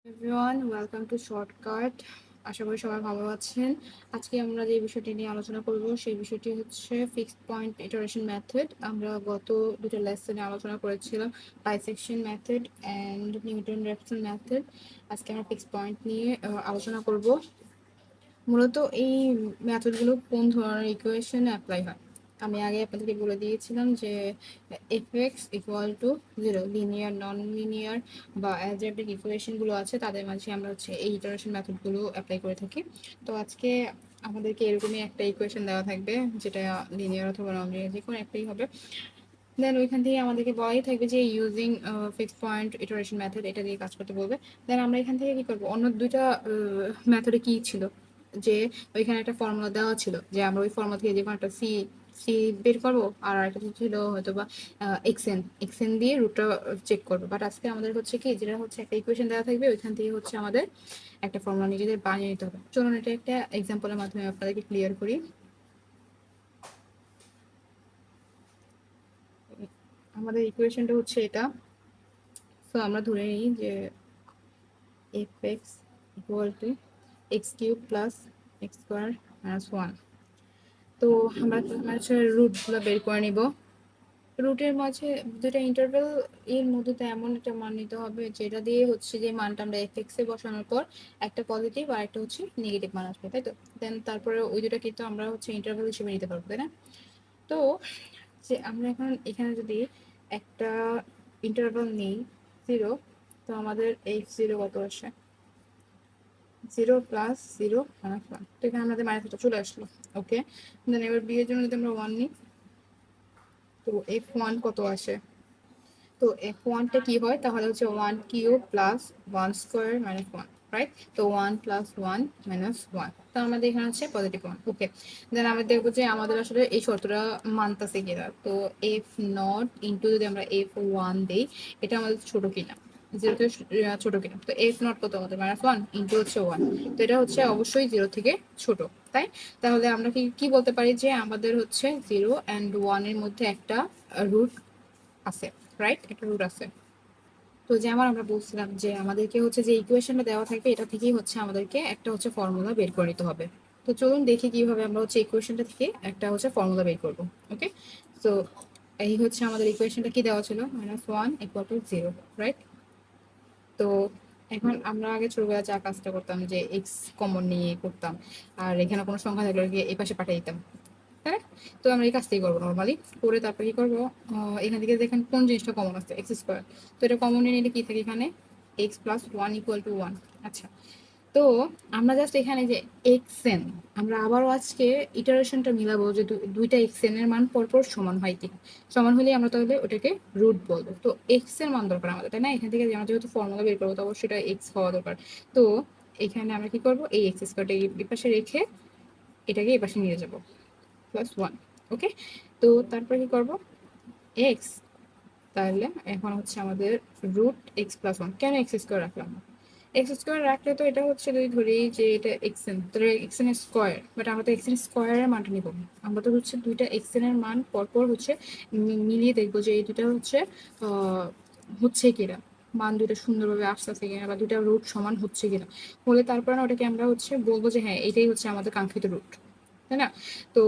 Everyone welcome to Shortcut. আশা করি সবাই ভালো আছেন। আজকে আমরা যে বিষয়টি নিয়ে আলোচনা করব সেই বিষয়টি হচ্ছে ফিক্সড পয়েন্ট ইটারেশন মেথড। আমরা গত দুটো লেসনে আলোচনা করেছিলাম bisection method and Newton Raphson method. আজকে আমরা ফিক্সড পয়েন্ট নিয়ে আলোচনা করব। মূলত এই মেথডগুলো কোন ধরনের ইকুয়েশনে অ্যাপ্লাই হয়। আমি আগে আপনাদেরকে বলে দিয়েছিলাম যে এফ(x) = 0 লিনিয়ার, নন লিনিয়ার বা অ্যালজেব্রিক ইকুয়েশনগুলো আছে তাদের মাঝে আমরা হচ্ছে এই ইটারেশন মেথডগুলো অ্যাপ্লাই করে থাকি। তো আজকে আমাদেরকে এরকমই একটা ইকুয়েশন দেওয়া থাকবে যেটা লিনিয়ার অথবা নন লিনিয়ার যে কোনো একটাই হবে। দেন ওইখান থেকে আমাদেরকে বলাই থাকবে যে using fixed point iteration method এটা দিয়ে কাজ করতে বলবে। দেন আমরা এখান থেকে কি করবো, অন্য দুইটা মেথডে কি ছিল যে ওইখানে একটা ফর্মুলা দেওয়া ছিল যে আমরা ওই ফর্মুলা থেকে যে কোনো একটা সি সি বের করবো, আর একটা ছিল হয়তো বা এক্সএন দিয়ে রুটটা চেক করবো। বাট আজকে আমাদের হচ্ছে কি, যেটা হচ্ছে একটা ইকুয়েশন দেওয়া থাকবে ওইখান থেকে হচ্ছে আমাদের একটা ফর্মুলা নিজেদের বানিয়ে নিতে হবে। চলুন এটা একটা এক্সাম্পলের মাধ্যমে আপনাদেরকে ক্লিয়ার করি। আমাদের ইকুয়েশনটা হচ্ছে এটা। তো আমরা ধরে নিই যে f(x) = x³ + x² - 1। তো আমরা হচ্ছে রুটগুলো বের করে নিব। রুটের মাঝে দুটা ইন্টারভ্যাল এর মধ্যে তো এমন একটা মান নিতে হবে যেটা দিয়ে হচ্ছে যে মানটা আমরা f(x) এ বসানোর পর একটা পজিটিভ আর একটা হচ্ছে নেগেটিভ মান আসবে, তাই তো। দেন তারপরে ওই দুটা কিন্তু আমরা হচ্ছে ইন্টারভ্যাল হিসেবে নিতে পারবো, তাই না। তো যে আমরা এখন এখানে যদি একটা ইন্টারভ্যাল নিই 0, তো আমাদের x0 কত আসে, 0 + 0 - 1। তো এখানে আমাদের মাইনাসটা চলে আসলো। ওকে, দেন এবার বি এর জন্য যদি আমরা 1 নিই, তো f1 কত আসে। তো f1টা কি হয়, তাহলে হচ্ছে 1³ + 1² - 1, রাইট। তো 1 + 1 - 1, তো আমাদের এখানে হচ্ছে পজিটিভ 1। ওকে, দেন আমরা দেখবো যে আমাদের আসলে এই শর্তটা মানতেছে কিনা। তো f0 ইন্টু যদি আমরা f1 দিই, এটা আমাদের ছোট কিনা, জিরো ছোট কিনা। তো f0 কত আমাদের -1 ইন্টু হচ্ছে 1, তো এটা হচ্ছে অবশ্যই 0 থেকে ছোট, তাই। তাহলে আমরা কি কি বলতে পারি যে আমাদের হচ্ছে 0 and 1 এর মধ্যে একটা রুট আছে, রাইট, একটা রুট আছে। তো যেমন আমরা বলছিলাম যে আমাদেরকে হচ্ছে যে ইকুয়েশনটা দেওয়া থাকবে এটা থেকেই হচ্ছে আমাদেরকে একটা হচ্ছে ফর্মুলা বের করে নিতে হবে। তো চলুন দেখি কিভাবে আমরা হচ্ছে ইকুয়েশনটা থেকে একটা হচ্ছে ফর্মুলা বের করব। ওকে, তো এই হচ্ছে আমাদের ইকুয়েশনটা কি দেওয়া ছিল, -1 = 0, রাইট। তো এখন আমরা আগে ছোটবেলায় যা কাজটা করতাম যে এক্স কমন নিয়ে করতাম, আর এখানে কোনো সংখ্যা থাকলে এই পাশে পাঠিয়ে দিতাম, হ্যাঁ। তো আমরা এই কাজটাই করবো নর্মালি। করে তারপরে কি করবো, এখান থেকে দেখেন কোন জিনিসটা কমন আছে, x²। তো এটা কমন নিলে কি থাকে এখানে, x + 1 = 1। আচ্ছা, তো আমরা জাস্ট এখানে যে xn, আমরা আবারও আজকে ইটারেশনটা মিলাবো যে দুইটা xn এর মান পরপর সমান হয় কিনা। সমান হলে আমরা তাহলে ওটাকে রুট বলবো। তো x এর মান দরকার আমাদের, তাই না। এখান থেকে আমরা যেহেতু ফর্মুলা বের করবো তো অবশ্যই এটা x হওয়া দরকার। তো এখানে আমরা কি করবো, এই x² এই পাশে রেখে এটাকে এই পাশে নিয়ে যাবো +1। ওকে, তো তারপরে কি করব, x, তাহলে এখন হচ্ছে আমাদের রুট x + 1। কেন x² রাখলাম না, x² রাখলে তো এটা হচ্ছে যদি ধরি যে এটা xn, তাহলে xn এর স্কয়ার। বাট আমরা তো xn স্কয়ারের মানটা নিব, আমরা তো হচ্ছে দুইটা xn এর মান পরপর হচ্ছে মিলিয়ে দেখবো যে এই দুটা হচ্ছে হচ্ছে কিনা, মান দুইটা সুন্দরভাবে আসতেছে কিনা বা দুইটা রুট সমান হচ্ছে কিনা। হলে তারপরে না ওটাকে আমরা হচ্ছে বলবো যে হ্যাঁ এটাই হচ্ছে আমাদের কাঙ্ক্ষিত রুট, তাই না। তো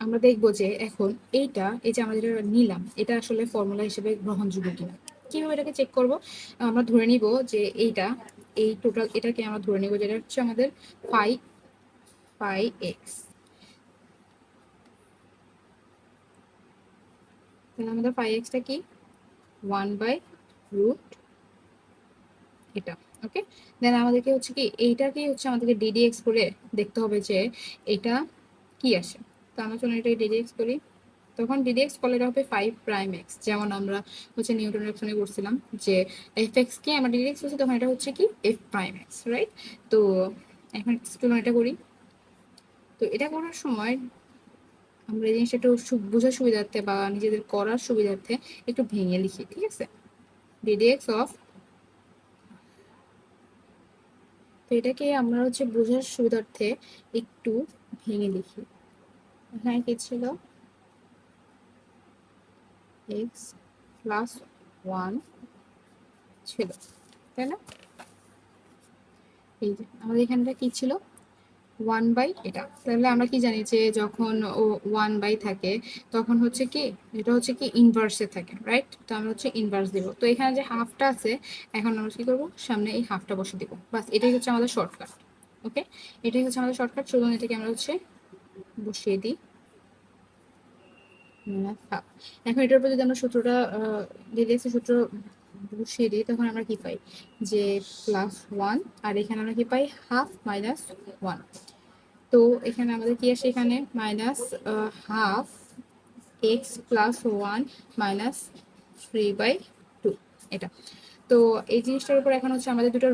আমরা দেখবো যে এখন এইটা, এই যে আমরা যেটা নিলাম এটা আসলে ফর্মুলা হিসেবে গ্রহণযোগ্য কিনা। কিভাবে এটাকে চেক করব, আমরা ধরে নিব যে এইটা, এই টোটাল এটাকে আমরা ধরে নিব যেটা হচ্ছে আমাদের ফাই এক্স। তাহলে আমাদের ফাই এক্সটা কি, 1/√, এটা। ওকে, দেন আমাদেরকে হচ্ছে কি এইটাকেই হচ্ছে আমাদেরকে ডিডিএক্স করে দেখতে হবে যে এটা কি আসে। তো আমরা চলুন এটাকে ডিডিএক্স করি। তখন ডিডিএক্স করলে এটা হবে 5'x, যেমন আমরা হচ্ছে নিউটন রেফসনে করছিলাম যে এফ(x) কে আমরা ডিডিএক্স করছি, তখন এটা হচ্ছে কি f'(x), রাইট। তো এখন চলুন এটা করি। তো এটা করার সময় আমরা এই জিনিসটা একটু বোঝার সুবিধার্থে বা নিজেদের করার সুবিধার্থে একটু ভেঙে লিখি, ঠিক আছে। ডিডিএক্স অফ, তো এটাকে আমরা হচ্ছে বোঝার সুবিধার্থে একটু ভেঙে লিখি। এখানে কি ছিল, x + 1 ছিল, তাই না। এই যে আমাদের এখানটা কি ছিল, 1/, এটা তাহলে আমরা কি জানি যে যখন ও 1/, থাকে তখন হচ্ছে কি, এটা হচ্ছে কি ইনভার্সে থাকে, রাইট? তো আমরা হচ্ছে ইনভার্স দিব। তো এখানে যে হাফটা আছে, এখন আমরা কি করবো, সামনে এই হাফটা বসে দিব, বাস এটাই হচ্ছে আমাদের শর্টকাট। ওকে, এটাই হচ্ছে আমাদের শর্টকাট। চলুন এটাকে আমরা হচ্ছে বসিয়ে দিই। এখন এটার উপর যদি আমরা সূত্রটা ডিরেক্ট সূত্র বসিয়ে দিই, তখন আমরা কি পাই যে +1, আর এখানে আমরা কি পাই হাফ মাইনাস 1। তো এখানে আমাদের কি আসে, এখানে -হাফ এক্স প্লাস 1 মাইনাস 3/2, এটা। তো এই জিনিসটার উপর এখন হচ্ছে আমাদের দুটো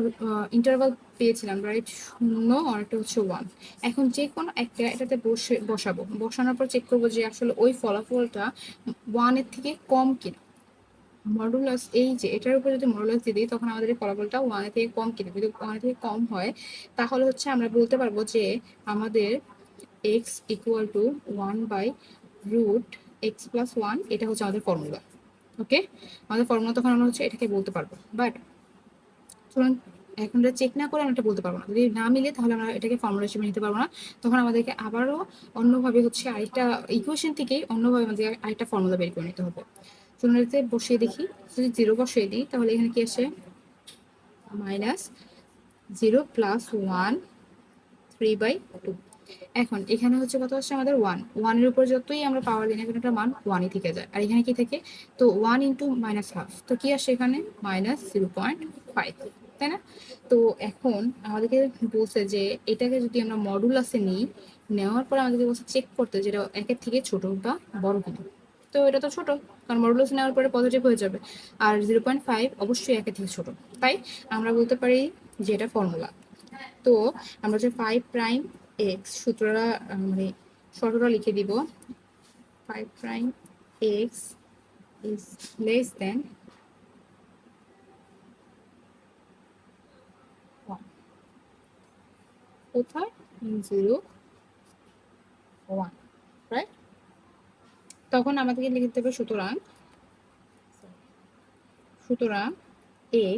ইন্টারভাল পেয়েছিলাম, রাইট? 0 আর একটা হচ্ছে 1। এখন যে কোনো একটা এটাতে বসাবো, বসানোর পর চেক করবো যে আসলে ওই ফলাফলটা 1 এর থেকে কম কিনা। মডুলাস, এই যে এটার উপর যদি মডুলাস দিয়ে দিই, তখন আমাদের এই ফলাফলটা 1 এর থেকে কম কিনা। যদি 1 এর থেকে কম হয়, তাহলে হচ্ছে আমরা বলতে পারবো যে আমাদের x ইকুয়াল টু 1/√x+1, এটা হচ্ছে আমাদের ফর্মুলা। ওকে, আমাদের ফর্মুলা, তখন আমরা হচ্ছে এটাকে বলতে পারবো। বাট চলুন এখন এটা চেক না করে আমরা এটা বলতে পারবো না। যদি না মিলে, তাহলে আমরা এটাকে ফর্মুলা হিসেবে নিতে পারবো না। তখন আমাদেরকে আবারও অন্যভাবে হচ্ছে আরেকটা ইকুয়েশন থেকেই অন্যভাবে আমাদের আরেকটা ফর্মুলা বের করে নিতে হবে। চলুন এটাতে বসিয়ে দেখি। যদি 0 বসিয়ে দিই, তাহলে এখানে কি আসে, -0 + 1 3/2। এখন এখানে হচ্ছে কত আসছে আমাদের 1, 1 এর উপর যতই আমরা পাওয়ার দিই না কেন, একটা মান 1ই থেকে যায়। আর এখানে কি থাকে, তো 1 × -হাফ, তো কি আসে এখানে -0.5, তাই না? তো এখন আমাদেরকে বলছে যে এটাকে যদি আমরা মডুলাসে নিই, নেওয়ার পর আমাদেরকে বলছে চেক করতে যেটা একের থেকে ছোট বা বড় কিনা। তো এটা তো ছোট, কারণ মডুলাসে নেওয়ার পরে পজিটিভ হয়ে যাবে। আর 0.5 অবশ্যই একের থেকে ছোট, তাই আমরা বলতে পারি যে এটা ফর্মুলা। তো আমরা যে 5'x সূত্রটা মানে শর্তটা লিখে দিব, 5'x is less than 1, কোথায়, 0 1, রাইট? তখন আমাদেরকে লিখতে হবে সুতরাং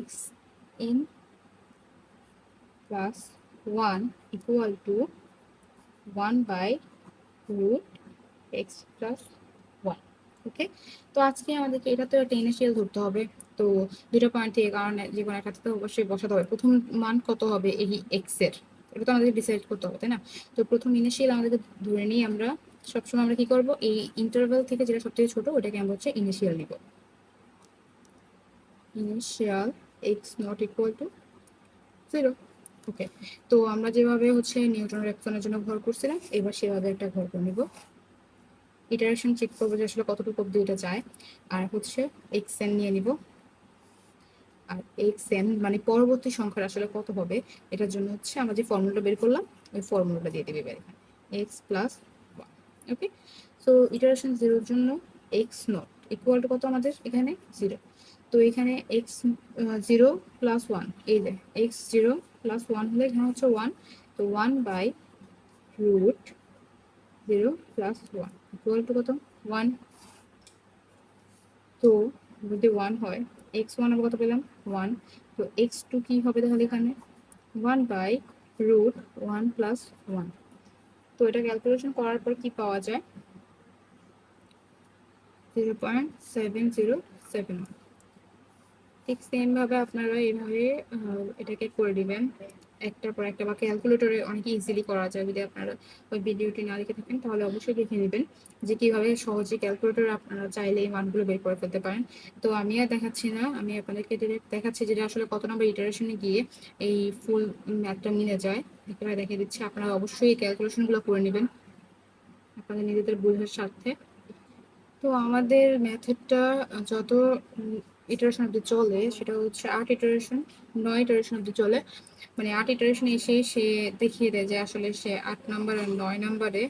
x in +1 equal to 1/√x+1। ওকে, তো আজকে আমাদেরকে এটা তো একটা ইনিশিয়াল ধরতে হবে। তো দুটো পয়েন্ট থেকে, কারণ যে কোনো একটা তো অবশ্যই বসাতে হবে। প্রথম মান কত হবে এই এক্স এর, এটা তো আমাদেরকে ডিসাইড করতে হবে, তাই না? তো প্রথম ইনিশিয়াল আমাদেরকে ধরে নিই আমরা। সবসময় আমরা কি করব, এই ইন্টারভ্যাল থেকে যেটা সবথেকে ছোট ওটাকে আমরা হচ্ছে ইনিশিয়াল নিব। Initial x not equal to 0। ওকে, তো আমরা যেভাবে হচ্ছে নিউটনের একশনের জন্য ঘর করছিলাম, এবার সেভাবে একটা ঘর করে নিব। ইটারেশন চেক করবো যে আসলে কতটুকু অব্দি এটা যায়। আর হচ্ছে xn নিয়ে নিব। আর xn মানে পরবর্তী সংখ্যার আসলে কত হবে, এটার জন্য হচ্ছে আমরা যে ফর্মুলাটা বের করলাম, ওই ফর্মুলাটা দিয়ে দিবে এবার এখানে, x + 1। ওকে, সো ইটারেশন 0 এর জন্য x নট ইকুয়াল টু কত আমাদের এখানে 0। তো এখানে x 0 + 1, এই যে x 0 + 1 হলে এখানে হচ্ছে 1। তো 1/√0 + 1 ইকুয়াল টু কত, 1। তো যদি 1 হয়, x1 আমরা কত পেলাম, 1। তো x2 কি হবে তাহলে এখানে, 1/√1 + 1। তো এটা ক্যালকুলেশন করার পর কি পাওয়া যায়, 0.707। ঠিক সেম ভাবে আপনারা এইভাবে এটাকে করে দিবেন একটার পর একটা, বা ক্যালকুলেটরে অনেক ইজিলি করা যায়। যদি আপনারা ওই ভিডিওটি না দেখে থাকেন, তাহলে অবশ্যই দেখে নেবেন যে কিভাবে সহজে ক্যালকুলেটরে আপনারা চাইলে এই মানগুলো বের করে ফেলতে পারেন। তো আমি আর দেখাচ্ছি না, আমি আপনাদেরকে ডিরেক্ট দেখাচ্ছি যেটা আসলে কত নম্বর ইটারেশনে গিয়ে এই ফুল ম্যাথটা মিলে যায়, একেবারে দেখিয়ে দিচ্ছি। আপনারা অবশ্যই এই ক্যালকুলেশনগুলো করে নেবেন আপনাদের নিজেদের বোঝার স্বার্থে। তো আমাদের মেথডটা যত ইটারেশন অব্দি চলে, সেটা হচ্ছে 8 ইটারেশন 9 ইটারেশন অব্দি চলে। মানে 8 ইটারেশন এসে সে দেখিয়ে দেয় যে আসলে সে 8 নাম্বার আর 9 নাম্বারে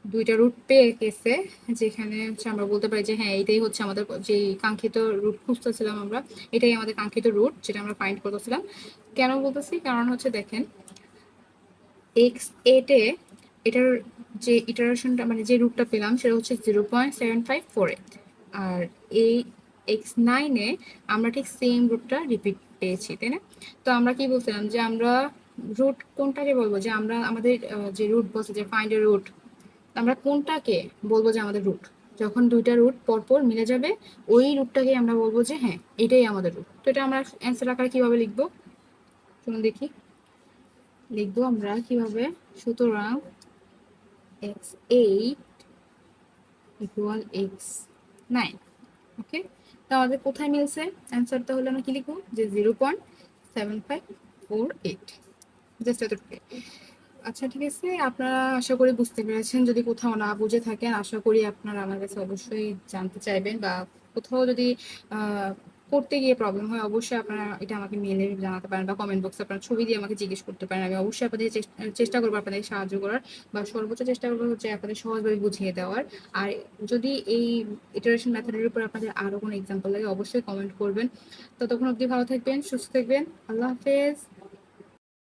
দুইটা রুট পেয়ে গেছে, যেখানে হচ্ছে আমরা বলতে পারি যে হ্যাঁ, এটাই হচ্ছে আমাদের যে কাঙ্ক্ষিত রুট খুঁজতেছিলাম আমরা, এটাই আমাদের কাঙ্ক্ষিত রুট যেটা আমরা ফাইন্ড করতেছিলাম। কেন বলতেছি, কারণ হচ্ছে দেখেন x8 এ এটার যে ইটারেশনটা মানে যে রুটটা পেলাম সেটা হচ্ছে 0.7548, আর এই x9 এ আমরা ঠিক সেম রুটটা রিপিট পেয়েছি, তাই না? তো আমরা কি বলছিলাম যে আমরা রুট কোনটাকে বলবো যে আমরা আমাদের যে রুট বলছে যে ফাইন্ড এ রুট, আমরা কোনটাকে বলবো যে আমাদের রুট? যখন দুইটা রুট পরপর মিলে যাবে ওই রুটটাকে আমরা বলবো যে হ্যাঁ এটাই আমাদের রুট। তো এটা আমরা অ্যান্সার আকারে কিভাবে লিখবো শুনুন দেখি। লিখবো আমরা কিভাবে, সুতরাং x8 ইকুয়াল x9। ওকে, তো আমাদের কোথায় মিলছে অ্যান্সার? তাহলে আমরা কি লিখবো যে 0.7548, জাস্ট এতটুকু। আচ্ছা ঠিক আছে, আপনারা আশা করি বুঝতে পেরেছেন। যদি কোথাও না বুঝে থাকেন আশা করি আপনারা আমার কাছে অবশ্যই জানতে চাইবেন, বা কোথাও যদি করতে গিয়ে প্রবলেম হয় অবশ্যই আপনারা এটা আমাকে মেলে জানাতে পারেন, বা কমেন্ট বক্সে আপনারা ছবি দিয়ে আমাকে জিজ্ঞেস করতে পারেন। আমি অবশ্যই আপনাদের চেষ্টা করবো আপনাদের সাহায্য করার, বা সর্বোচ্চ চেষ্টা করবো হচ্ছে আপনাদের সহজভাবে বুঝিয়ে দেওয়ার। আর যদি এই ইটারেশন মেথডের উপর আপনাদের আরও কোনো এক্সাম্পল লাগে অবশ্যই কমেন্ট করবেন। ততক্ষণ অবধি ভালো থাকবেন, সুস্থ থাকবেন, আল্লাহ হাফেজ।